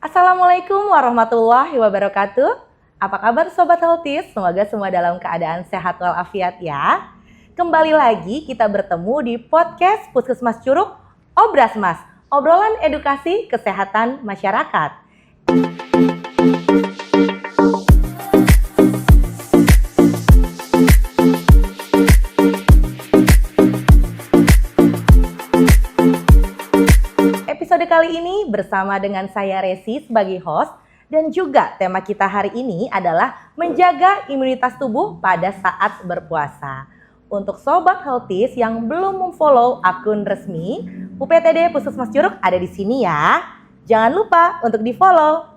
Assalamualaikum warahmatullahi wabarakatuh. Apa kabar Sobat Healthies? Semoga semua dalam keadaan sehat walafiat ya. Kembali lagi kita bertemu di podcast Puskesmas Curug Obrasmas, obrolan edukasi kesehatan masyarakat. Episode kali ini bersama dengan saya Resi sebagai host dan juga tema kita hari ini adalah menjaga imunitas tubuh pada saat berpuasa. Untuk Sobat Healthies yang belum memfollow akun resmi UPTD Puskesmas Curug ada di sini ya. Jangan lupa untuk di-follow.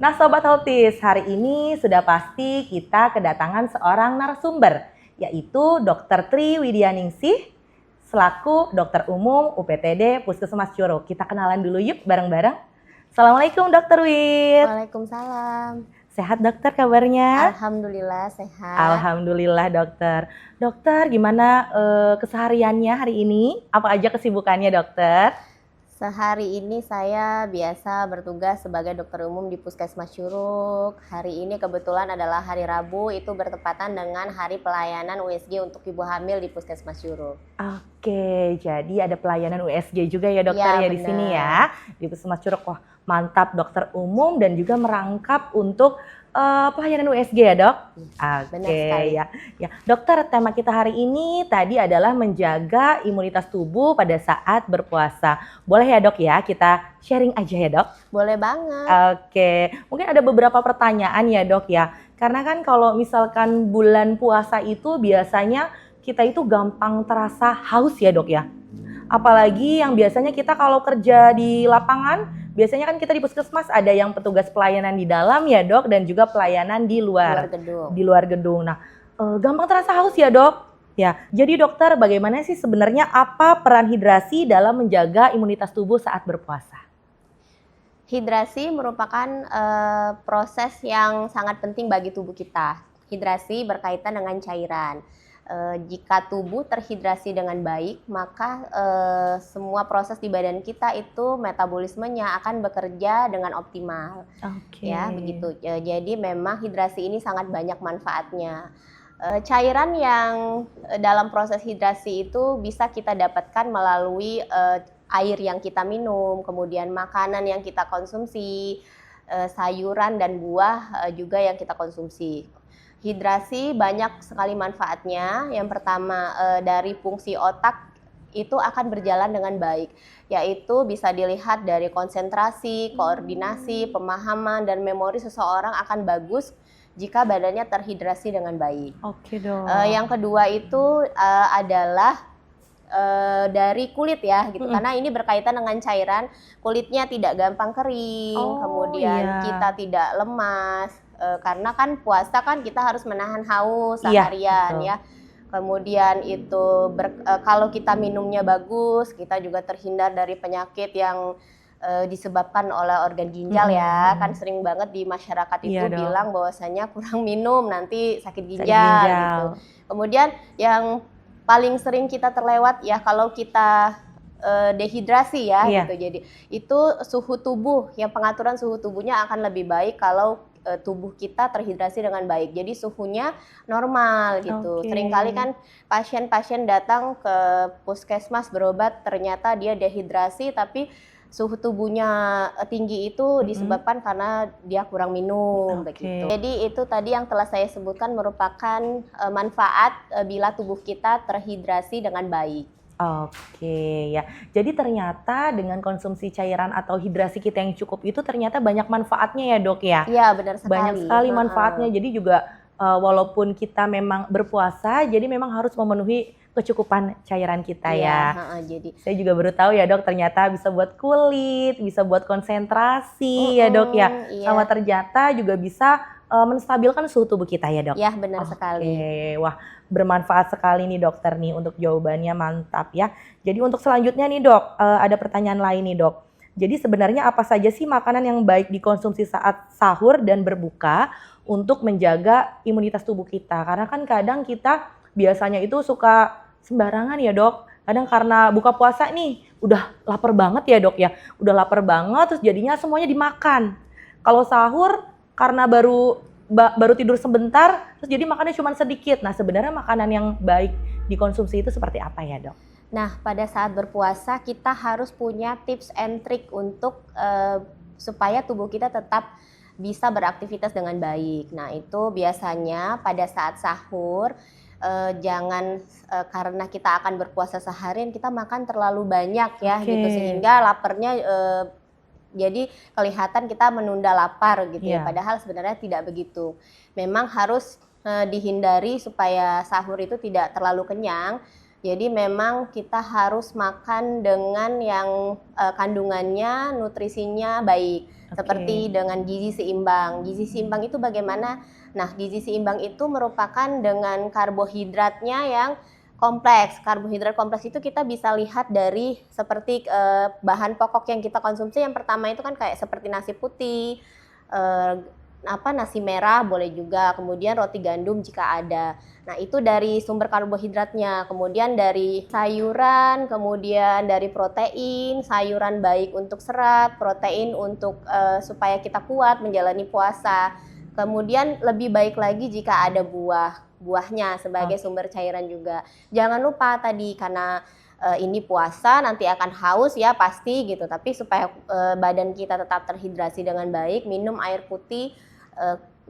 Nah Sobat Healthies, hari ini sudah pasti kita kedatangan seorang narasumber, yaitu Dr. Tri Widyaningsih selaku dokter umum UPTD Puskesmas Curug. Kita kenalan dulu yuk bareng-bareng. Assalamualaikum Dokter Wid. Waalaikumsalam. Sehat dokter kabarnya? Alhamdulillah sehat. Alhamdulillah dokter. Dokter gimana kesehariannya hari ini? Apa aja kesibukannya dokter? Sehari ini saya biasa bertugas sebagai dokter umum di Puskesmas Curug. Hari ini kebetulan adalah hari Rabu, itu bertepatan dengan hari pelayanan USG untuk ibu hamil di Puskesmas Curug. Oke, jadi ada pelayanan USG juga ya dokter ya di sini ya di Puskesmas Curug. Wah mantap, dokter umum dan juga merangkap untuk pelayanan USG ya dok? Oke ya. Dokter, tema kita hari ini tadi adalah menjaga imunitas tubuh pada saat berpuasa. Boleh ya dok ya, kita sharing aja ya dok? Boleh banget. Oke, mungkin ada beberapa pertanyaan ya dok ya. Karena kan kalau misalkan bulan puasa itu biasanya kita itu gampang terasa haus ya dok ya. Apalagi yang biasanya kita kalau kerja di lapangan, biasanya kan kita di puskesmas ada yang petugas pelayanan di dalam ya dok, dan juga pelayanan di luar gedung. Nah, gampang terasa haus ya dok. Ya, jadi dokter bagaimana sih sebenarnya apa peran hidrasi dalam menjaga imunitas tubuh saat berpuasa? Hidrasi merupakan proses yang sangat penting bagi tubuh kita. Hidrasi berkaitan dengan cairan. Jika tubuh terhidrasi dengan baik, maka semua proses di badan kita itu metabolismenya akan bekerja dengan optimal. Ya, begitu. Jadi memang hidrasi ini sangat banyak manfaatnya. Cairan yang dalam proses hidrasi itu bisa kita dapatkan melalui air yang kita minum, kemudian makanan yang kita konsumsi, sayuran dan buah juga yang kita konsumsi. Hidrasi banyak sekali manfaatnya. Yang pertama dari fungsi otak itu akan berjalan dengan baik, yaitu bisa dilihat dari konsentrasi, koordinasi, pemahaman, dan memori seseorang akan bagus jika badannya terhidrasi dengan baik. Oke dok. Yang kedua itu adalah dari kulit ya gitu, karena ini berkaitan dengan cairan, kulitnya tidak gampang kering, kemudian kita tidak lemas. Karena kan puasa kan kita harus menahan haus seharian ya. Kemudian itu kalau kita minumnya bagus, kita juga terhindar dari penyakit yang disebabkan oleh organ ginjal ya. Kan sering banget di masyarakat itu bilang bahwasanya kurang minum nanti sakit ginjal gitu. Kemudian yang paling sering kita terlewat ya kalau kita dehidrasi ya gitu. Jadi itu suhu tubuh, yang pengaturan suhu tubuhnya akan lebih baik kalau tubuh kita terhidrasi dengan baik. Jadi suhunya normal gitu. Seringkali kan pasien-pasien datang ke puskesmas berobat ternyata dia dehidrasi tapi suhu tubuhnya tinggi itu disebabkan karena dia kurang minum begitu. Jadi itu tadi yang telah saya sebutkan merupakan manfaat bila tubuh kita terhidrasi dengan baik. Oke ya, jadi ternyata dengan konsumsi cairan atau hidrasi kita yang cukup itu ternyata banyak manfaatnya ya dok ya? Iya benar sekali. Banyak sekali manfaatnya, jadi juga walaupun kita memang berpuasa, jadi memang harus memenuhi kecukupan cairan kita ya. Jadi saya juga baru tahu ya dok, ternyata bisa buat kulit, bisa buat konsentrasi ya dok ya, sama ternyata juga bisa menstabilkan suhu tubuh kita ya dok? Ya benar sekali. Wah bermanfaat sekali nih dokter nih untuk jawabannya, mantap ya. Jadi untuk selanjutnya nih dok, ada pertanyaan lain nih dok. Jadi sebenarnya apa saja sih makanan yang baik dikonsumsi saat sahur dan berbuka untuk menjaga imunitas tubuh kita? Karena kan kadang kita biasanya itu suka sembarangan ya dok. Kadang karena buka puasa nih, udah lapar banget ya dok ya. Udah lapar banget, terus jadinya semuanya dimakan. Kalau sahur, karena baru tidur sebentar, terus jadi makannya cuma sedikit. Nah sebenarnya makanan yang baik dikonsumsi itu seperti apa ya dok? Nah, pada saat berpuasa kita harus punya tips and trick untuk supaya tubuh kita tetap bisa beraktivitas dengan baik. Nah, itu biasanya pada saat sahur jangan karena kita akan berpuasa seharian kita makan terlalu banyak ya gitu sehingga laparnya jadi kelihatan kita menunda lapar gitu ya. Padahal sebenarnya tidak begitu. Memang harus dihindari supaya sahur itu tidak terlalu kenyang. Jadi memang kita harus makan dengan yang kandungannya, nutrisinya baik. Seperti dengan gizi seimbang. Gizi seimbang itu bagaimana? Nah, gizi seimbang itu merupakan dengan karbohidratnya yang kompleks. Karbohidrat kompleks itu kita bisa lihat dari seperti bahan pokok yang kita konsumsi. Yang pertama itu kan kayak seperti nasi putih, nasi merah boleh juga, kemudian roti gandum jika ada. Nah, itu dari sumber karbohidratnya. Kemudian dari sayuran, kemudian dari protein, sayuran baik untuk serat, protein untuk supaya kita kuat menjalani puasa. Kemudian lebih baik lagi jika ada buahnya sebagai sumber cairan juga. Jangan lupa tadi karena ini puasa nanti akan haus ya pasti gitu. Tapi supaya badan kita tetap terhidrasi dengan baik, minum air putih.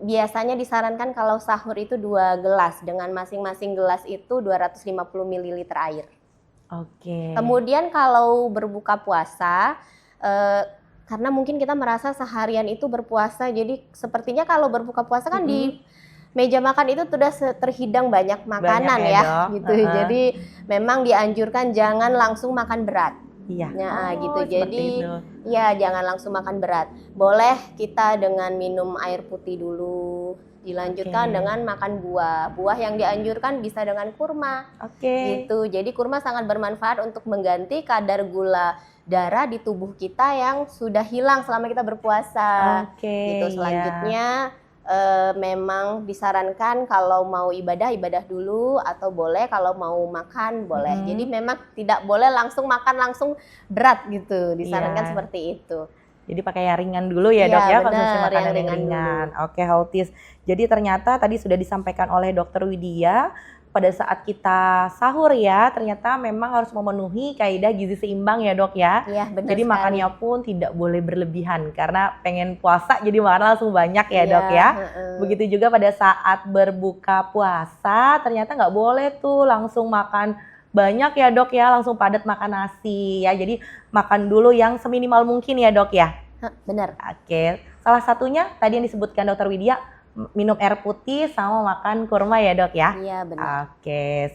Biasanya disarankan kalau sahur itu 2 gelas, dengan masing-masing gelas itu 250 ml air. Kemudian kalau berbuka puasa, karena mungkin kita merasa seharian itu berpuasa, jadi sepertinya kalau berbuka puasa kan di meja makan itu sudah terhidang banyak makanan ya gitu. Jadi memang dianjurkan jangan langsung makan berat. Nah, gitu. Jadi ya jangan langsung makan berat. Boleh kita dengan minum air putih dulu, dilanjutkan dengan makan buah. Buah yang dianjurkan bisa dengan kurma. Gitu. Jadi kurma sangat bermanfaat untuk mengganti kadar gula darah di tubuh kita yang sudah hilang selama kita berpuasa. Gitu. Selanjutnya memang disarankan kalau mau ibadah dulu, atau boleh kalau mau makan boleh. Jadi memang tidak boleh langsung makan langsung berat gitu, disarankan seperti itu. Jadi pakai yang ringan dulu ya dok ya, konsumsi makanan yang ringan. Healthies. Jadi ternyata tadi sudah disampaikan oleh Dokter Widya, pada saat kita sahur ya, ternyata memang harus memenuhi kaidah gizi seimbang ya dok ya. Jadi makannya pun tidak boleh berlebihan karena pengen puasa jadi makan langsung banyak ya dok ya. Begitu juga pada saat berbuka puasa, ternyata nggak boleh tuh langsung makan banyak ya dok ya, langsung padat makan nasi ya. Jadi makan dulu yang seminimal mungkin ya dok ya. Benar. Salah satunya tadi yang disebutkan Dokter Widya, minum air putih sama makan kurma ya dok ya? Iya benar.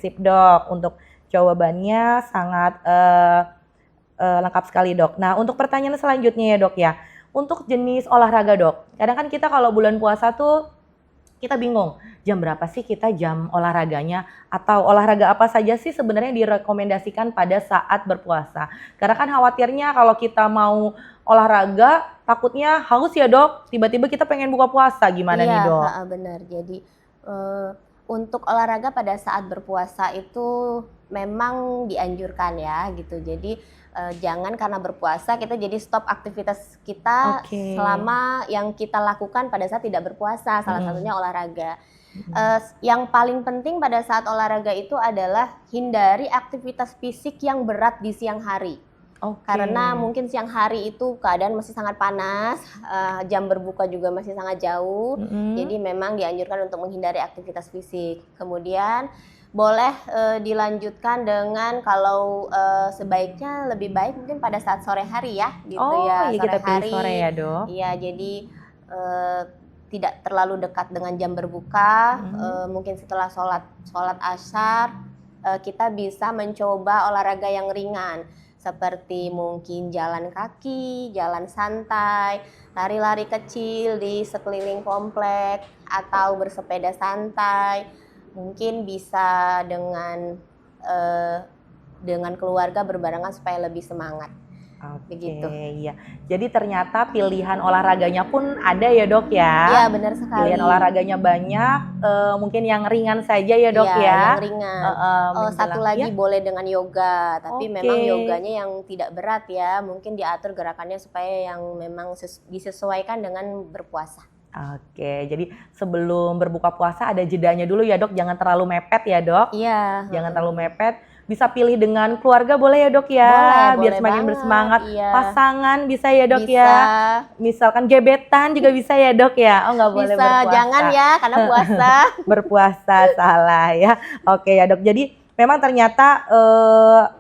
Sip dok, untuk jawabannya sangat lengkap sekali dok. Nah untuk pertanyaan selanjutnya ya dok ya, untuk jenis olahraga dok, kadang kan kita kalau bulan puasa tuh kita bingung jam berapa sih kita jam olahraganya, atau olahraga apa saja sih sebenarnya direkomendasikan pada saat berpuasa. Karena kan khawatirnya kalau kita mau olahraga takutnya haus ya dok, tiba-tiba kita pengen buka puasa, gimana nih dok? Iya benar, jadi untuk olahraga pada saat berpuasa itu memang dianjurkan ya gitu. Jadi jangan karena berpuasa kita jadi stop aktivitas kita selama yang kita lakukan pada saat tidak berpuasa, salah satunya olahraga. Yang paling penting pada saat olahraga itu adalah hindari aktivitas fisik yang berat di siang hari. Karena mungkin siang hari itu keadaan masih sangat panas, jam berbuka juga masih sangat jauh, jadi memang dianjurkan untuk menghindari aktivitas fisik. Kemudian boleh dilanjutkan dengan kalau sebaiknya lebih baik mungkin pada saat sore hari ya, gitu ya. Iya, kita pilih sore ya dok. Iya, jadi tidak terlalu dekat dengan jam berbuka, mungkin setelah sholat asar kita bisa mencoba olahraga yang ringan. Seperti mungkin jalan kaki, jalan santai, lari-lari kecil di sekeliling komplek, atau bersepeda santai. Mungkin bisa dengan keluarga berbarengan supaya lebih semangat. Oke, begitu. iya. Jadi ternyata pilihan olahraganya pun ada ya dok ya? Iya, benar sekali. Pilihan olahraganya banyak, mungkin yang ringan saja ya dok Iya, yang ya? ringan. Heeh, Oh, satu menjelang lagi ya? boleh dengan yoga, tapi Oke. memang yoganya yang tidak berat ya. Mungkin diatur gerakannya supaya yang memang disesuaikan dengan berpuasa. Oke, jadi sebelum berbuka puasa ada jedanya dulu ya dok, jangan terlalu mepet ya dok? Iya, Jangan heeh. terlalu mepet, bisa pilih dengan keluarga boleh ya dok ya? Boleh, Biar boleh semakin banget. bersemangat, Iya, pasangan bisa ya dok bisa, ya? Misalkan gebetan juga bisa ya dok ya? Oh nggak boleh bisa. Jangan berpuasa. ya, karena puasa. Berpuasa, salah ya. Oke ya dok, jadi memang ternyata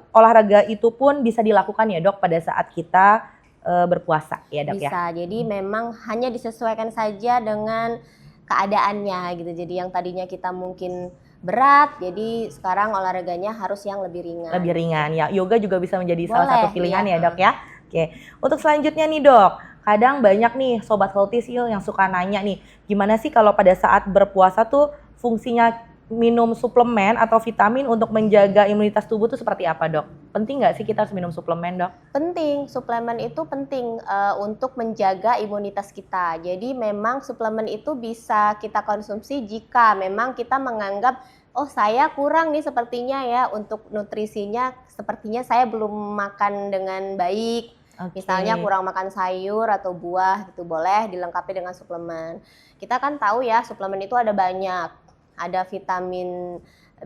olahraga itu pun bisa dilakukan ya dok pada saat kita berpuasa ya dok ya? Bisa. Jadi memang hanya disesuaikan saja dengan keadaannya gitu. Jadi yang tadinya kita mungkin berat, jadi sekarang olahraganya harus yang lebih ringan. Lebih ringan ya. Yoga juga bisa menjadi salah Boleh, satu pilihan iya. ya dok ya. Oke, untuk selanjutnya nih dok, kadang banyak nih sobat healthy Sil yang suka nanya nih, gimana sih kalau pada saat berpuasa tuh fungsinya minum suplemen atau vitamin untuk menjaga imunitas tubuh tuh seperti apa dok? Penting nggak sih kita harus minum suplemen dok? Penting, suplemen itu penting untuk menjaga imunitas kita. Jadi memang suplemen itu bisa kita konsumsi jika memang kita menganggap, oh saya kurang nih sepertinya ya untuk nutrisinya, sepertinya saya belum makan dengan baik. Oke. Misalnya kurang makan sayur atau buah gitu, boleh dilengkapi dengan suplemen. Kita kan tahu ya suplemen itu ada banyak. Ada vitamin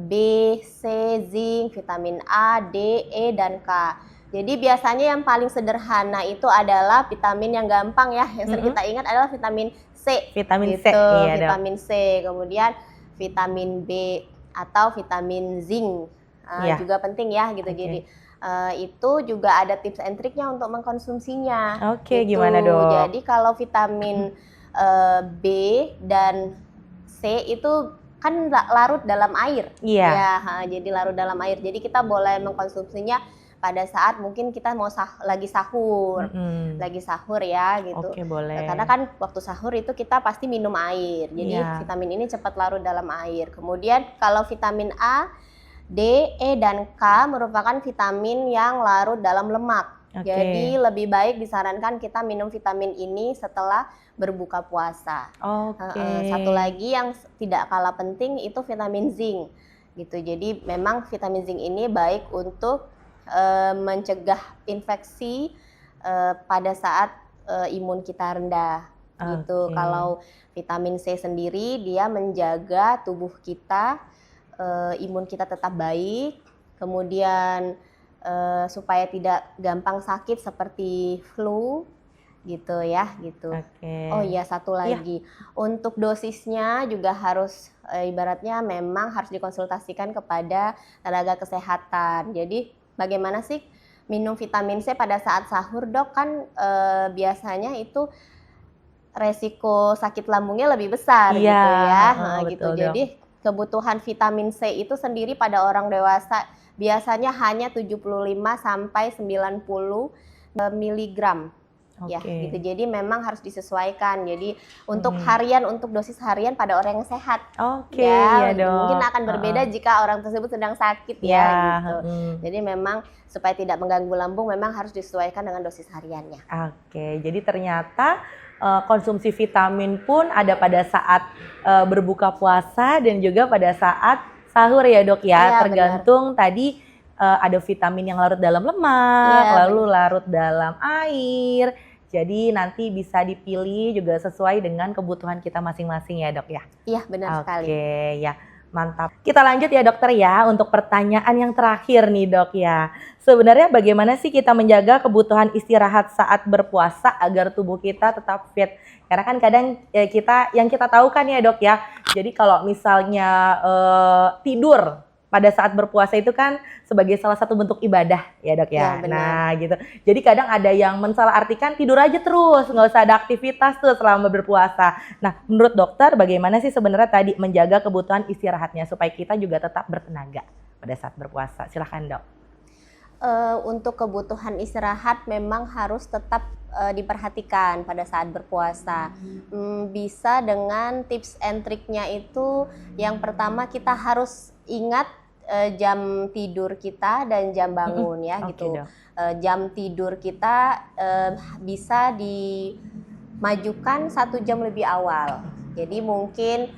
B, C, zinc, vitamin A, D, E, dan K. Jadi biasanya yang paling sederhana itu adalah vitamin yang gampang ya, yang sering kita ingat adalah vitamin C. Vitamin C, gitu, iya dok. vitamin C. Kemudian vitamin B atau vitamin zinc Iya. juga penting ya gitu. Oke. Jadi itu juga ada tips and triknya untuk mengkonsumsinya. Oke, gitu. gimana dok? Jadi kalau vitamin B dan C itu kan larut dalam air. Iya. Ya, jadi larut dalam air. Jadi kita boleh mengkonsumsinya pada saat mungkin kita mau lagi sahur. Lagi sahur ya gitu. Oke, boleh. Karena kan waktu sahur itu kita pasti minum air. Jadi Iya. vitamin ini cepat larut dalam air. Kemudian kalau vitamin A, D, E, dan K merupakan vitamin yang larut dalam lemak. Oke. Jadi lebih baik disarankan kita minum vitamin ini setelah berbuka puasa. Oke. Satu lagi yang tidak kalah penting itu vitamin zinc gitu. Jadi memang vitamin zinc ini baik untuk mencegah infeksi pada saat imun kita rendah gitu. Oke. Kalau vitamin C sendiri dia menjaga tubuh kita, imun kita tetap baik, kemudian supaya tidak gampang sakit seperti flu gitu ya gitu. Oke. Oh iya, satu lagi. Untuk dosisnya juga harus ibaratnya memang harus dikonsultasikan kepada tenaga kesehatan. Jadi bagaimana sih minum vitamin C pada saat sahur dok? Kan biasanya itu resiko sakit lambungnya lebih besar Iya, gitu ya. Gitu. betul, dok. Jadi kebutuhan vitamin C itu sendiri pada orang dewasa biasanya hanya 75 sampai 90 miligram. Ya, Oke. gitu. Jadi memang harus disesuaikan. Jadi untuk harian, untuk dosis harian pada orang yang sehat. Oke, Ya, iya dok. mungkin akan berbeda jika orang tersebut sedang sakit ya, Ya, gitu. Jadi memang supaya tidak mengganggu lambung memang harus disesuaikan dengan dosis hariannya. Oke, jadi ternyata konsumsi vitamin pun ada pada saat berbuka puasa dan juga pada saat sahur ya dok ya. Iya, Tergantung tadi ada vitamin yang larut dalam lemak, Iya, lalu larut dalam air. Jadi nanti bisa dipilih juga sesuai dengan kebutuhan kita masing-masing ya dok ya. Iya, benar sekali. Oke, ya mantap. Kita lanjut ya dokter ya untuk pertanyaan yang terakhir nih dok ya. Sebenarnya bagaimana sih kita menjaga kebutuhan istirahat saat berpuasa agar tubuh kita tetap fit? Karena kan kadang kita tahu kan ya dok ya. Jadi kalau misalnya tidur pada saat berpuasa itu kan sebagai salah satu bentuk ibadah ya dok ya. Ya, benar. Nah gitu. Jadi kadang ada yang mensalahartikan tidur aja terus, nggak usah ada aktivitas tuh selama berpuasa. Nah menurut dokter bagaimana sih sebenarnya tadi menjaga kebutuhan istirahatnya supaya kita juga tetap bertenaga pada saat berpuasa? Silahkan dok. Untuk kebutuhan istirahat memang harus tetap diperhatikan pada saat berpuasa. Bisa dengan tips and triknya itu yang pertama kita harus ingat jam tidur kita dan jam bangun ya Oke, gitu. Dok. Jam tidur kita bisa dimajukan 1 jam lebih awal. Jadi mungkin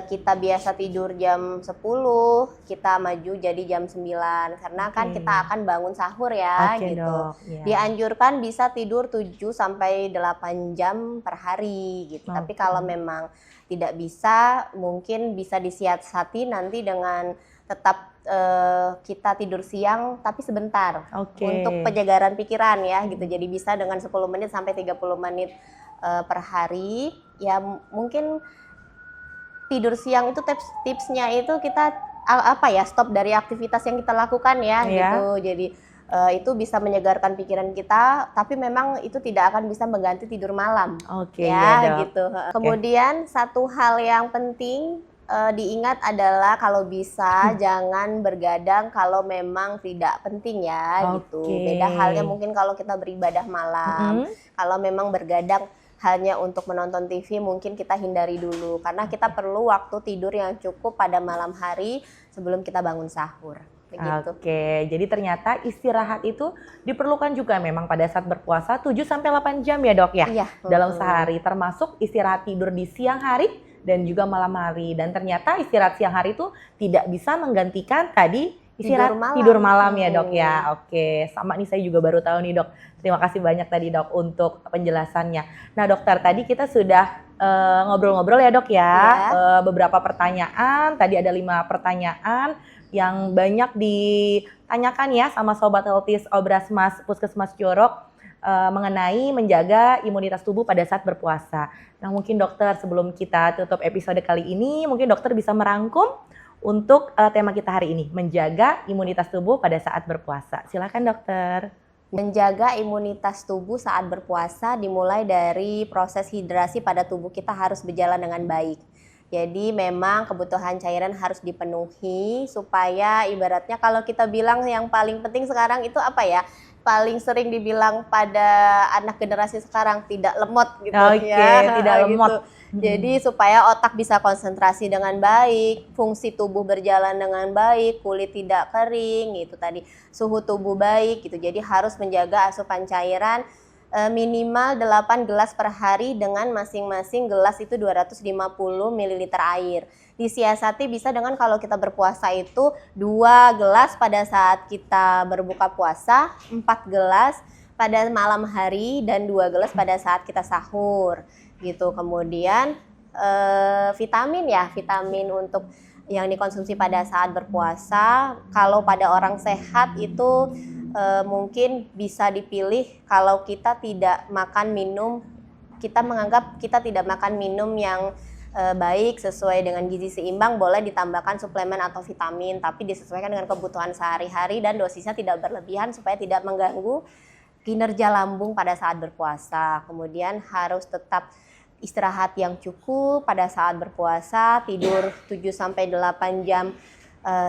kita biasa tidur jam 10, kita maju jadi jam 9 karena kan Oke. kita akan bangun sahur ya Oke, gitu. Dok. Ya. Dianjurkan bisa tidur 7 sampai 8 jam per hari gitu. Tapi Oke. kalau memang tidak bisa, mungkin bisa disiasati nanti dengan tetap kita tidur siang tapi sebentar Oke. untuk penyegaran pikiran ya gitu. Jadi bisa dengan 10 menit sampai 30 menit per hari. Ya mungkin tidur siang itu tipsnya itu kita stop dari aktivitas yang kita lakukan ya Iya. gitu. Jadi itu bisa menyegarkan pikiran kita, tapi memang itu tidak akan bisa mengganti tidur malam. Oke, ya iya, Dok. gitu. Kemudian satu hal yang penting diingat adalah kalau bisa jangan bergadang kalau memang tidak penting ya gitu. Oke. Beda halnya mungkin kalau kita beribadah malam. Kalau memang bergadang hanya untuk menonton TV mungkin kita hindari dulu karena kita perlu waktu tidur yang cukup pada malam hari sebelum kita bangun sahur. Begitu. Oke, jadi ternyata istirahat itu diperlukan juga memang pada saat berpuasa 7 sampai 8 jam ya, Dok ya? Iya. Dalam sehari, termasuk istirahat tidur di siang hari dan juga malam hari. Dan ternyata istirahat siang hari itu tidak bisa menggantikan tadi istirahat tidur malam ya, Dok ya. Oke, sama nih saya juga baru tahu nih, Dok. Terima kasih banyak tadi, Dok, untuk penjelasannya. Nah, Dokter, tadi kita sudah ngobrol-ngobrol ya, Dok ya. Beberapa pertanyaan, tadi ada 5 pertanyaan yang banyak ditanyakan ya sama Sobat Healthies Obrasmas Puskesmas Jorok mengenai menjaga imunitas tubuh pada saat berpuasa. Nah, mungkin Dokter, sebelum kita tutup episode kali ini, mungkin Dokter bisa merangkum untuk tema kita hari ini, menjaga imunitas tubuh pada saat berpuasa. Silakan, Dokter. Menjaga imunitas tubuh saat berpuasa dimulai dari proses hidrasi pada tubuh kita harus berjalan dengan baik. Jadi memang kebutuhan cairan harus dipenuhi supaya ibaratnya kalau kita bilang yang paling penting sekarang itu apa ya? Paling sering dibilang pada anak generasi sekarang tidak lemot gitu ya. Tidak lemot. Gitu. Jadi supaya otak bisa konsentrasi dengan baik, fungsi tubuh berjalan dengan baik, kulit tidak kering, itu tadi suhu tubuh baik gitu. Jadi harus menjaga asupan cairan minimal 8 gelas per hari dengan masing-masing gelas itu 250 ml air. Disiasati bisa dengan kalau kita berpuasa itu 2 gelas pada saat kita berbuka puasa, 4 gelas pada malam hari dan 2 gelas pada saat kita sahur gitu. Kemudian vitamin untuk yang dikonsumsi pada saat berpuasa, kalau pada orang sehat itu mungkin bisa dipilih kalau kita tidak makan minum, kita menganggap kita tidak makan minum yang baik sesuai dengan gizi seimbang, boleh ditambahkan suplemen atau vitamin, tapi disesuaikan dengan kebutuhan sehari-hari dan dosisnya tidak berlebihan supaya tidak mengganggu kinerja lambung pada saat berpuasa. Kemudian harus tetap istirahat yang cukup pada saat berpuasa, tidur 7-8 jam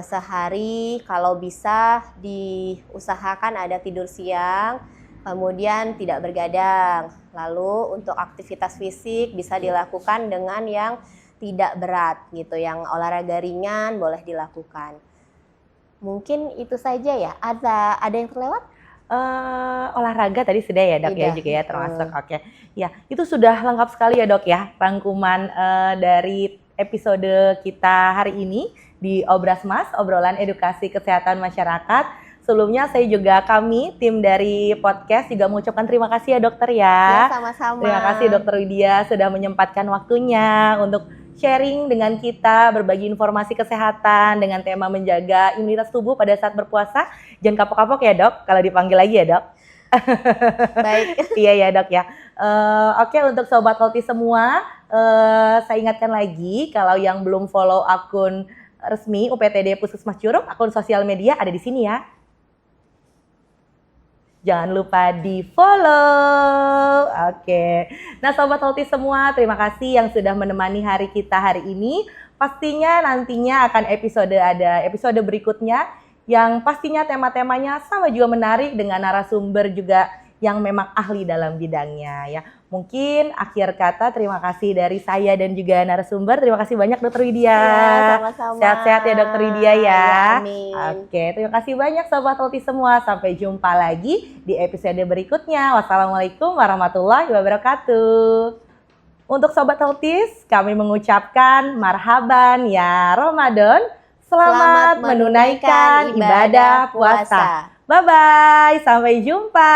sehari, kalau bisa diusahakan ada tidur siang, kemudian tidak bergadang. Lalu untuk aktivitas fisik bisa dilakukan dengan yang tidak berat gitu, yang olahraga ringan boleh dilakukan. Mungkin itu saja ya. Ada yang terlewat? Olahraga tadi sudah ya, Dok ya, juga ya termasuk. Oke. Ya, itu sudah lengkap sekali ya, Dok ya, rangkuman dari episode kita hari ini di Obrasmas, obrolan edukasi kesehatan masyarakat. Sebelumnya kami tim dari podcast juga mengucapkan terima kasih ya, Dokter ya. Ya, sama-sama. Terima kasih Dokter Widya sudah menyempatkan waktunya untuk sharing dengan kita, berbagi informasi kesehatan dengan tema menjaga imunitas tubuh pada saat berpuasa. Jangan kapok-kapok ya, Dok, kalau dipanggil lagi ya, Dok. Baik. Iya ya, Dok ya. Oke, untuk Sobat Healthy semua, saya ingatkan lagi kalau yang belum follow akun resmi UPTD Puskesmas Jorok, akun sosial media ada di sini ya. Jangan lupa di-follow. Oke. Nah, Sobat Healthy semua, terima kasih yang sudah menemani hari kita hari ini. Pastinya nantinya akan ada episode berikutnya yang pastinya tema-temanya sama juga menarik dengan narasumber juga yang memang ahli dalam bidangnya ya. Mungkin akhir kata terima kasih dari saya dan juga narasumber. Terima kasih banyak Dokter Widya. Ya, sama-sama. Sehat-sehat ya Dokter Widya ya. Ya, amin. Oke, terima kasih banyak Sobat Healthy semua. Sampai jumpa lagi di episode berikutnya. Wassalamualaikum warahmatullahi wabarakatuh. Untuk Sobat Healthy, kami mengucapkan marhaban ya Ramadan. Selamat menunaikan ibadah puasa. Bye-bye, sampai jumpa.